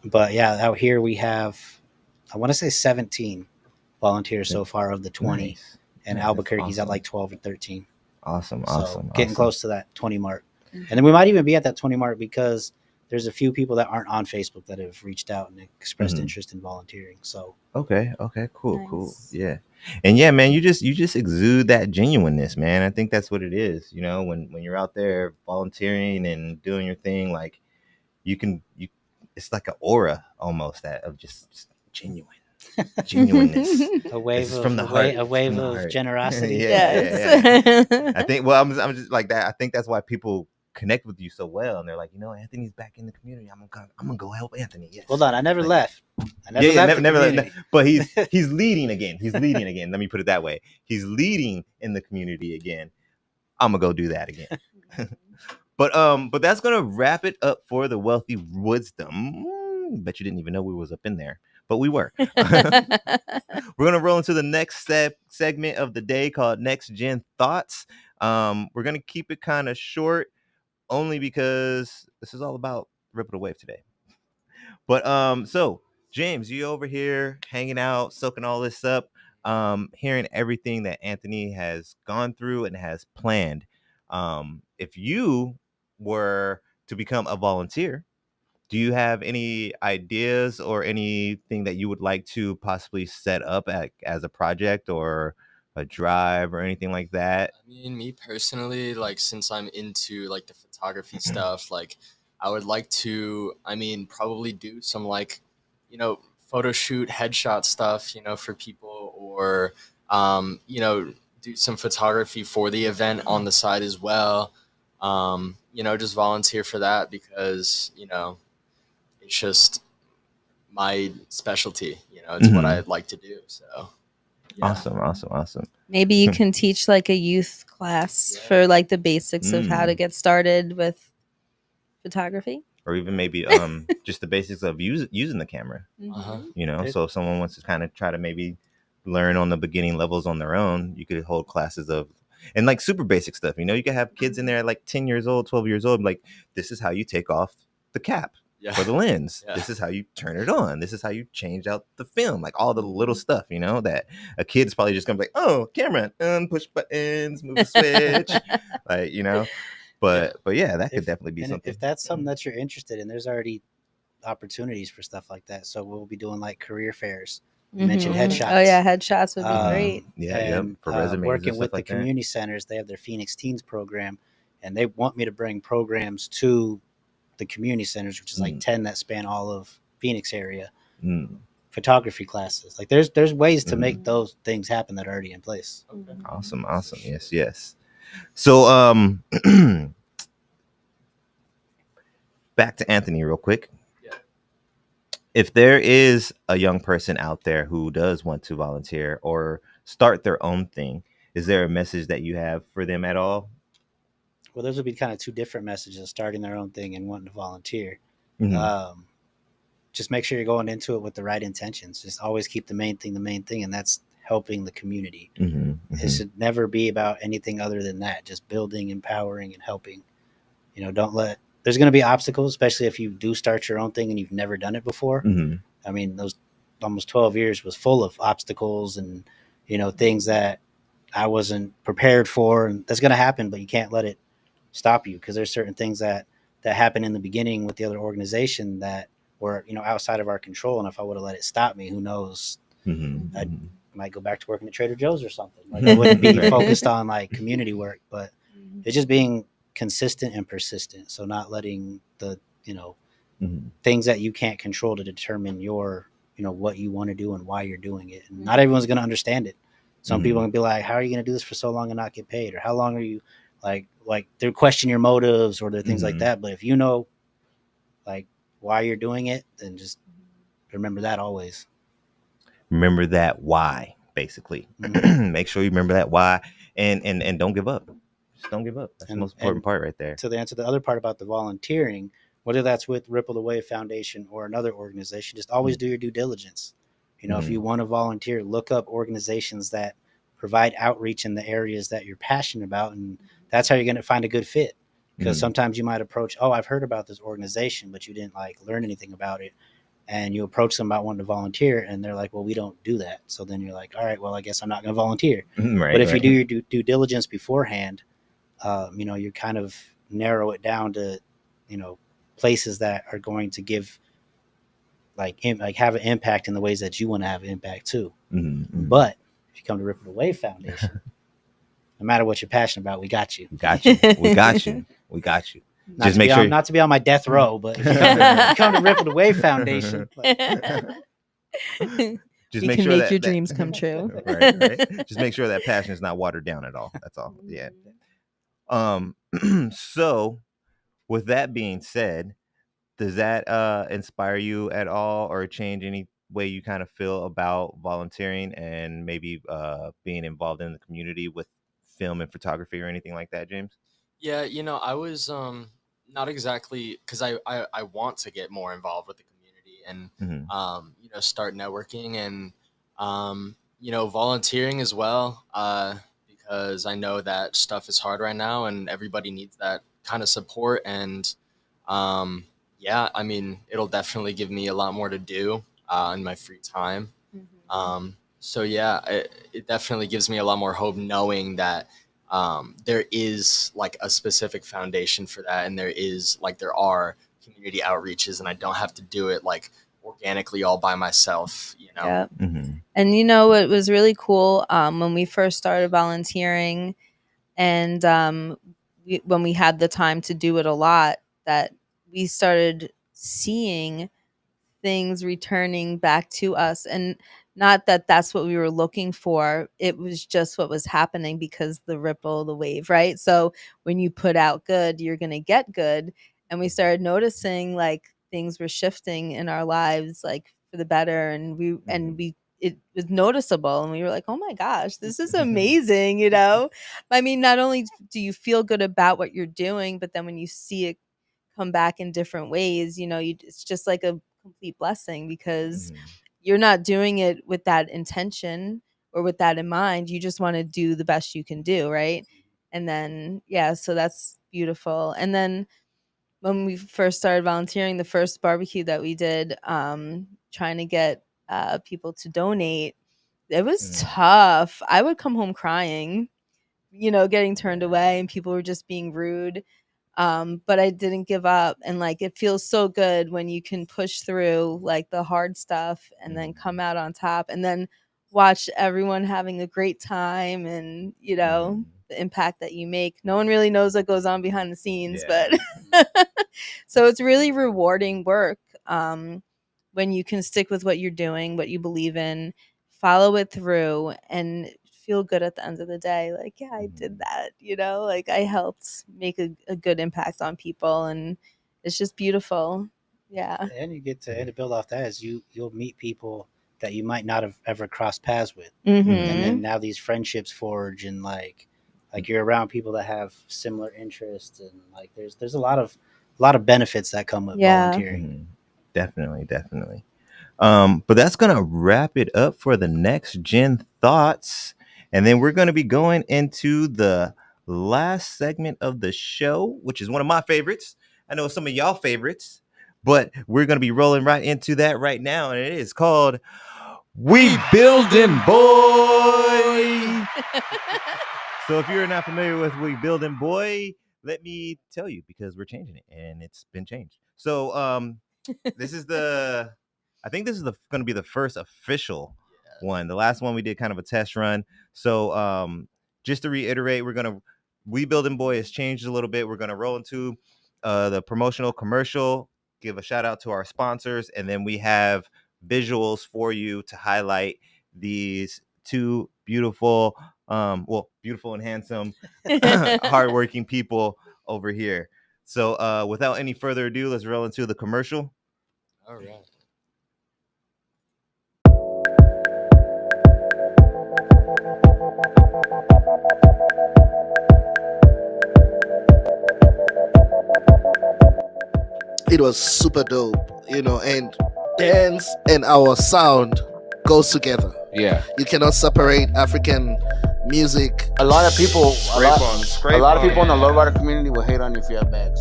but yeah, out here we have, I want to say 17 volunteers so far of the 20. Nice. And Albuquerque's awesome. At like 12 or 13. Awesome. Getting close to that 20 mark. And then we might even be at that 20 mark because there's a few people that aren't on Facebook that have reached out and expressed interest in volunteering. So okay, cool. Yeah. And yeah, man, you just exude that genuineness, man. I think that's what it is. When you're out there volunteering and doing your thing, like it's like an aura almost of just genuineness. A wave of generosity. Yeah. I think. Well, I'm just like that. I think that's why people connect with you so well, and they're like, Anthony's back in the community. I'm gonna go help Anthony. Yes. Hold on, I never left. Never left. But he's leading again. Let me put it that way. He's leading in the community again. I'm gonna go do that again. But that's gonna wrap it up for the Wealthy Wisdom. Bet you didn't even know we was up in there. But we were. We're going to roll into the next segment of the day called Next Gen Thoughts. We're going to keep it kind of short only because this is all about Ripple the Wave today. But so James, you over here hanging out, soaking all this up, hearing everything that Anthony has gone through and has planned. If you were to become a volunteer, do you have any ideas or anything that you would like to possibly set up as a project or a drive or anything like that? I mean, me personally, like, since I'm into like the photography stuff, like I would like to, probably do some photo shoot, headshot stuff, for people, or, do some photography for the event on the side as well. Just volunteer for that because, it's just my specialty, it's what I'd like to do. So yeah. Awesome. Maybe you can teach like a youth class for like the basics of how to get started with photography, or even maybe just the basics of using the camera. So if someone wants to kind of try to maybe learn on the beginning levels on their own, you could hold classes of, and like super basic stuff. You could have kids in there like 10 years old, 12 years old, like, this is how you take off the cap for the lens. This is how you turn it on. This is how you change out the film. Like all the little stuff, that a kid's probably just gonna be like, oh, camera, push buttons, move the switch, like, But yeah, that could definitely be something. If that's something that you're interested in, there's already opportunities for stuff like that. So we'll be doing like career fairs You mentioned headshots. Oh yeah, headshots would be great. And for resumes working and with stuff the like that. community centers, they have their Phoenix Teens program, and they want me to bring programs to the community centers, which is like 10 that span all of Phoenix area. Photography classes. Like there's ways to make those things happen that are already in place. Okay. Awesome. Yes. So back to Anthony real quick. Yeah. If there is a young person out there who does want to volunteer or start their own thing, is there a message that you have for them at all? Well, those would be kind of two different messages: starting their own thing and wanting to volunteer. Just make sure you're going into it with the right intentions. Just always keep the main thing, and that's helping the community. It should never be about anything other than that. Just building, empowering, and helping. Don't let. There's going to be obstacles, especially if you do start your own thing and you've never done it before. I mean, those almost 12 years was full of obstacles and things that I wasn't prepared for, and that's going to happen. But you can't let it stop you, because there's certain things that happen in the beginning with the other organization that were outside of our control, and if I would have let it stop me, who knows, I might go back to working at Trader Joe's or something. Like I wouldn't be focused on like community work. But it's just being consistent and persistent, so not letting the things that you can't control to determine your what you want to do and why you're doing it. And not everyone's going to understand it. Some people are going to be like, how are you going to do this for so long and not get paid, or how long are you like they'll question your motives or their things like that. But if you know like why you're doing it, then just remember that always. Remember that why, basically. Make sure you remember that why, and don't give up. Just don't give up. That's the most important part right there. To answer the other part about the volunteering, whether that's with Ripple the Wave Foundation or another organization, just always do your due diligence. If you want to volunteer, look up organizations that provide outreach in the areas that you're passionate about, and that's how you're going to find a good fit. Because sometimes you might approach, I've heard about this organization, but you didn't like learn anything about it, and you approach them about wanting to volunteer, and they're like, well, we don't do that. So then you're like, all right, well, I guess I'm not going to volunteer. But if you do your due diligence beforehand, you kind of narrow it down to places that are going to give like have an impact in the ways that you want to have an impact too. But if you come to Ripple the Wave Foundation, no matter what you're passionate about, we got you. We got you. Just make sure not to be on my death row, but if you come to Ripple the Wave Foundation, just we make can sure make your dreams come true. right. Just make sure that passion is not watered down at all. That's all. Yeah. So with that being said, does that inspire you at all or change any way you kind of feel about volunteering and maybe being involved in the community with film and photography or anything like that, James? Yeah, I was not exactly, because I want to get more involved with the community and start networking and volunteering as well, because I know that stuff is hard right now and everybody needs that kind of support. And yeah, I mean, it'll definitely give me a lot more to do in my free time. So yeah, it definitely gives me a lot more hope knowing that there is like a specific foundation for that, and there are community outreaches, and I don't have to do it like organically all by myself. Yeah. And it was really cool when we first started volunteering, and when we had the time to do it a lot, that we started seeing things returning back to us. And not that that's what we were looking for, it was just what was happening because the ripple, the wave, right? So when you put out good, you're going to get good. And we started noticing like things were shifting in our lives, like for the better. And it was noticeable, and we were like, oh my gosh, this is amazing. I mean, not only do you feel good about what you're doing, but then when you see it come back in different ways, it's just like a complete blessing, because you're not doing it with that intention or with that in mind. You just want to do the best you can do, right? And then so that's beautiful. And then when we first started volunteering, the first barbecue that we did, trying to get people to donate, it was tough. I would come home crying, getting turned away, and people were just being rude. But I didn't give up, and like it feels so good when you can push through like the hard stuff and then come out on top, and then watch everyone having a great time, and the impact that you make. No one really knows what goes on behind the scenes, but so it's really rewarding work when you can stick with what you're doing, what you believe in, follow it through, and feel good at the end of the day. Like, yeah, I did that, like I helped make a good impact on people, and it's just beautiful. Yeah. And you get to build off that is you'll meet people that you might not have ever crossed paths with. Mm-hmm. And then now these friendships forge, and like you're around people that have similar interests, and like there's a lot of benefits that come with volunteering. Definitely. But that's gonna wrap it up for the next gen thoughts, and then we're gonna be going into the last segment of the show, which is one of my favorites. I know some of y'all favorites, but we're gonna be rolling right into that right now, and it is called "We Building Boy." So if you're not familiar with "We Building Boy," let me tell you, because we're changing it, and it's been changed. So this is I think this is going to be the first official one. The last one we did kind of a test run. So just to reiterate, We Building Boy has changed a little bit. We're going to roll into the promotional commercial, give a shout out to our sponsors, and then we have visuals for you to highlight these two beautiful, beautiful and handsome, hardworking people over here. So without any further ado, let's roll into the commercial. All right. It was super dope, and dance and our sound goes together. Yeah. You cannot separate African music. A lot of people, Scrape a lot of on. people in the lowrider community will hate on you if you have bags.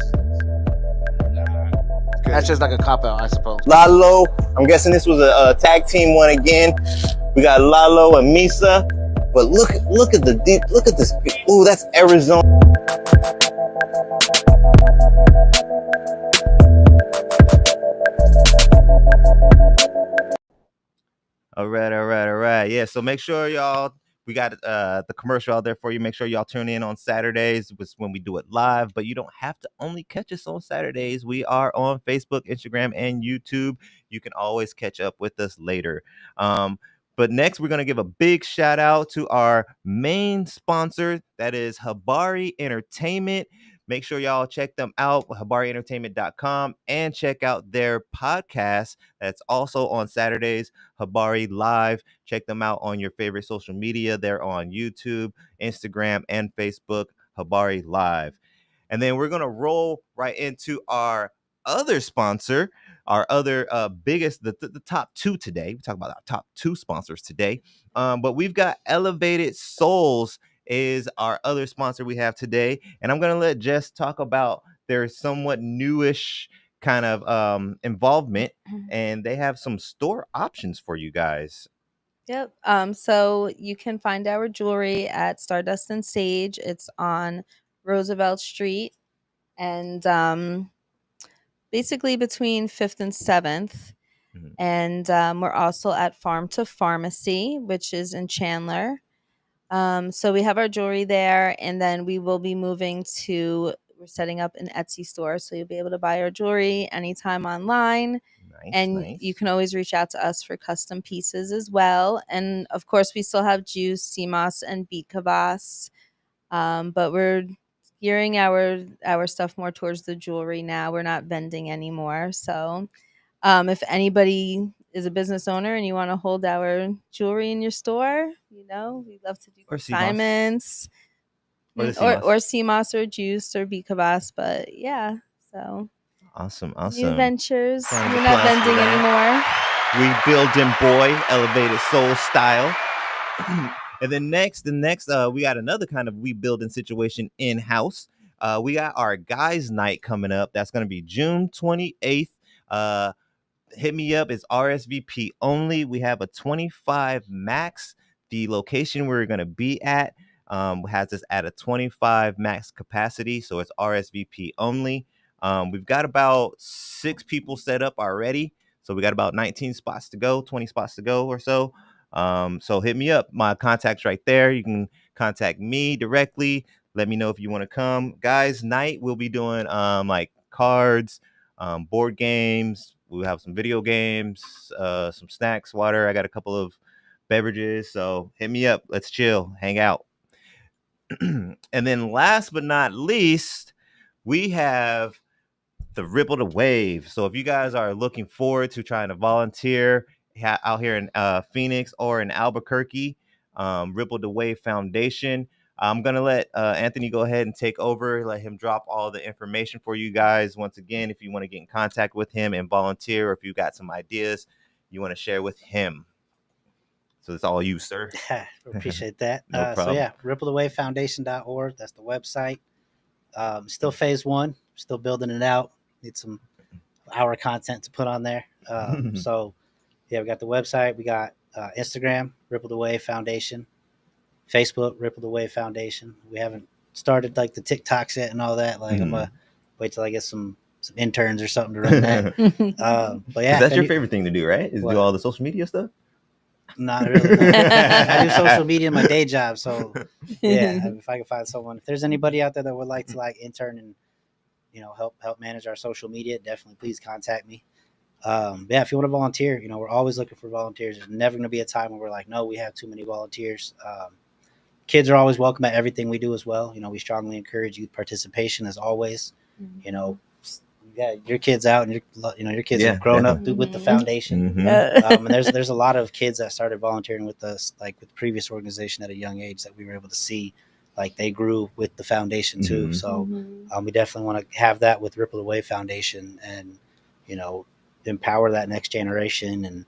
That's just like a cop out, I suppose. Lalo, I'm guessing this was a tag team one again. We got Lalo and Misa, but look at this. Ooh, that's Arizona. All right. Yeah, so make sure y'all, we got the commercial out there for you. Make sure y'all tune in on Saturdays when we do it live, but you don't have to only catch us on Saturdays. We are on Facebook, Instagram, and YouTube. You can always catch up with us later. But next, we're going to give a big shout out to our main sponsor, that is Habari Entertainment. Make sure y'all check them out, habarientertainment.com, and check out their podcast that's also on Saturdays, Habari Live. Check them out on your favorite social media. They're on YouTube, Instagram, and Facebook, Habari Live. And then we're going to roll right into our other sponsor, our other biggest, the top two today. We talk about our top two sponsors today. But we've got Elevated Souls is our other sponsor we have today. And I'm going to let Jess talk about their somewhat newish kind of involvement, and they have some store options for you guys. Yep. So you can find our jewelry at Stardust and Sage. It's on Roosevelt Street, and basically between 5th and 7th. Mhm. And we're also at Farm to Pharmacy, which is in Chandler. So we have our jewelry there, and then we will be we're setting up an Etsy store, so you'll be able to buy our jewelry anytime online. Nice. You can always reach out to us for custom pieces as well. And of course, we still have Juice, CMOS, and Beat Kvass. But we're gearing our stuff more towards the jewelry now. We're not vending anymore. So if anybody is a business owner and you want to hold our jewelry in your store, we'd love to do Or consignments. Or CMOS or Juice or Beat Kvass. But yeah, so awesome. new ventures. Round of We're not applause for vending anymore. We Building Boy, Elevated Soul style. And then the next, we got another kind of We Building situation in-house. We got our guys' night coming up. That's going to be June 28th. Hit me up. It's RSVP only. We have a 25 max. The location we're going to be at has us at a 25 max capacity, so it's RSVP only. We've got about 6 people set up already, so we got about 19 spots to go, 20 spots to go or so. So hit me up. My contact's right there. You can contact me directly. Let me know if you want to come. Guys, night we'll be doing like cards, board games. We'll have some video games, some snacks, water. I got a couple of beverages. So hit me up. Let's chill, hang out. And then last but not least, we have the Ripple to Wave. So if you guys are looking forward to trying to volunteer out here in Phoenix or in Albuquerque, Ripple to Wave Foundation, I'm going to let Anthony go ahead and take over, let him drop all the information for you guys. Once again, if you want to get in contact with him and volunteer, or if you got some ideas you want to share with him. So it's all you, sir. Appreciate that. No problem. So yeah, ripplethewavefoundation.org. That's the website. Still phase 1, still building it out. Need some hour content to put on there. So yeah, we got the website. We got Instagram, Ripple the Wave Foundation, Facebook, Ripple the Wave Foundation. We haven't started like the TikToks yet and all that. Like I'm gonna wait till I get some interns or something to run that. But yeah, that's your favorite thing to do, right? Is what? Do all the social media stuff? Not really. No. I do social media in my day job, so yeah. If I can find someone, if there's anybody out there that would like to like intern and help manage our social media, definitely please contact me. Yeah, if you want to volunteer, we're always looking for volunteers. There's never going to be a time when we're like, no, we have too many volunteers. Kids are always welcome at everything we do as well. We strongly encourage youth participation as always. Yeah, your kids out, and your kids have grown up with the foundation. And there's a lot of kids that started volunteering with us, like with the previous organization at a young age, that we were able to see, like they grew with the foundation too. So we definitely want to have that with Ripple the Wave Foundation, and empower that next generation. And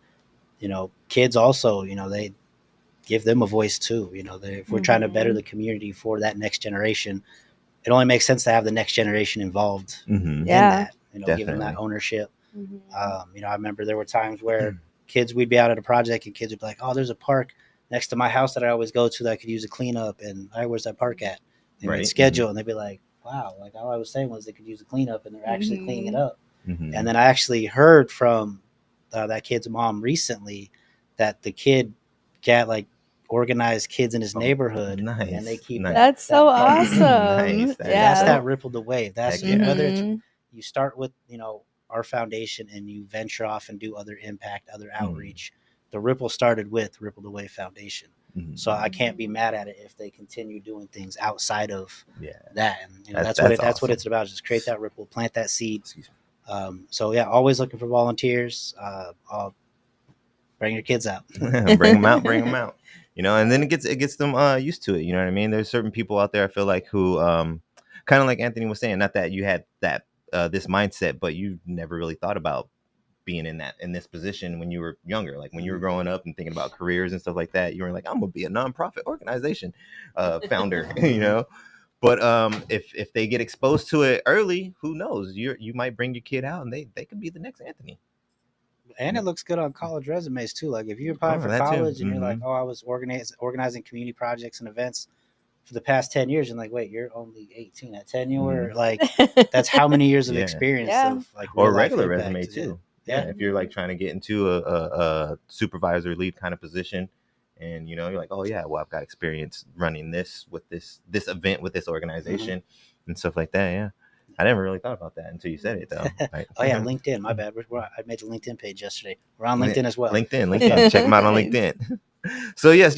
kids also, they give them a voice too. If we're trying to better the community for that next generation, it only makes sense to have the next generation involved in that, give them that ownership. I remember there were times where kids, we'd be out at a project and kids would be like, oh, there's a park next to my house that I always go to that I could use a cleanup. And where's that park at? And we'd schedule and they'd be like, wow, like all I was saying was they could use a cleanup, and they're actually cleaning it up. And then I actually heard from that kid's mom recently that the kid got like organized kids in his neighborhood, and they keep that's so awesome. Nice. That's that Ripple the Wave. That's whether it's you start with our foundation and you venture off and do other impact, other outreach. The Ripple started with Ripple the Wave Foundation. So I can't be mad at it if they continue doing things outside of that. And that's what it's about. Just create that ripple, plant that seed. So yeah, always looking for volunteers. I'll bring your kids out. Bring them out. And then it gets them used to it. You know what I mean? There's certain people out there, I feel like, who kind of like Anthony was saying, not that you had that this mindset, but you never really thought about being in this position when you were younger. Like when you were growing up and thinking about careers and stuff like that, you were like, I'm gonna be a nonprofit organization founder. But if they get exposed to it early, who knows? You might bring your kid out and they could be the next Anthony. And it looks good on college resumes too. Like if you're applying for college and you're like, oh, I was organizing community projects and events for the past 10 years, and like, wait, you're only 18 at 10. You were like, that's how many years of experience of like or regular resume too. Yeah, if you're like trying to get into a supervisor lead kind of position, and you're like, oh yeah, well, I've got experience running this with this event with this organization and stuff like that. Yeah, I never really thought about that until you said it, though. Right? Oh yeah, LinkedIn. My bad. I made the LinkedIn page yesterday. We're on LinkedIn as well. LinkedIn. Check them out on LinkedIn. So yes.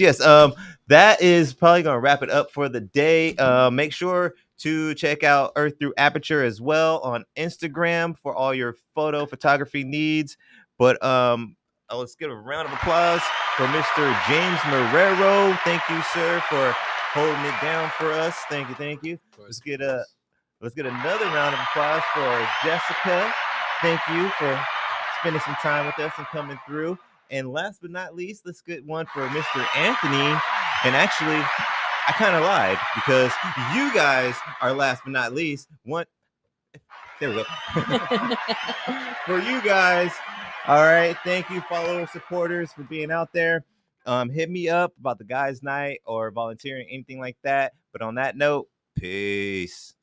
That is probably gonna wrap it up for the day. Make sure to check out Earth Through Aperture as well on Instagram for all your photography needs. But let's give a round of applause for Mr. James Marrero. Thank you, sir, for holding it down for us. Thank you. Let's get another round of applause for Jessica. Thank you for spending some time with us and coming through. And last but not least, let's get one for Mr. Anthony. And actually, I kind of lied, because you guys are last but not least. There we go. For you guys. All right. Thank you, followers, supporters, for being out there. hit me up about the guys' night or volunteering, anything like that. But on that note, peace.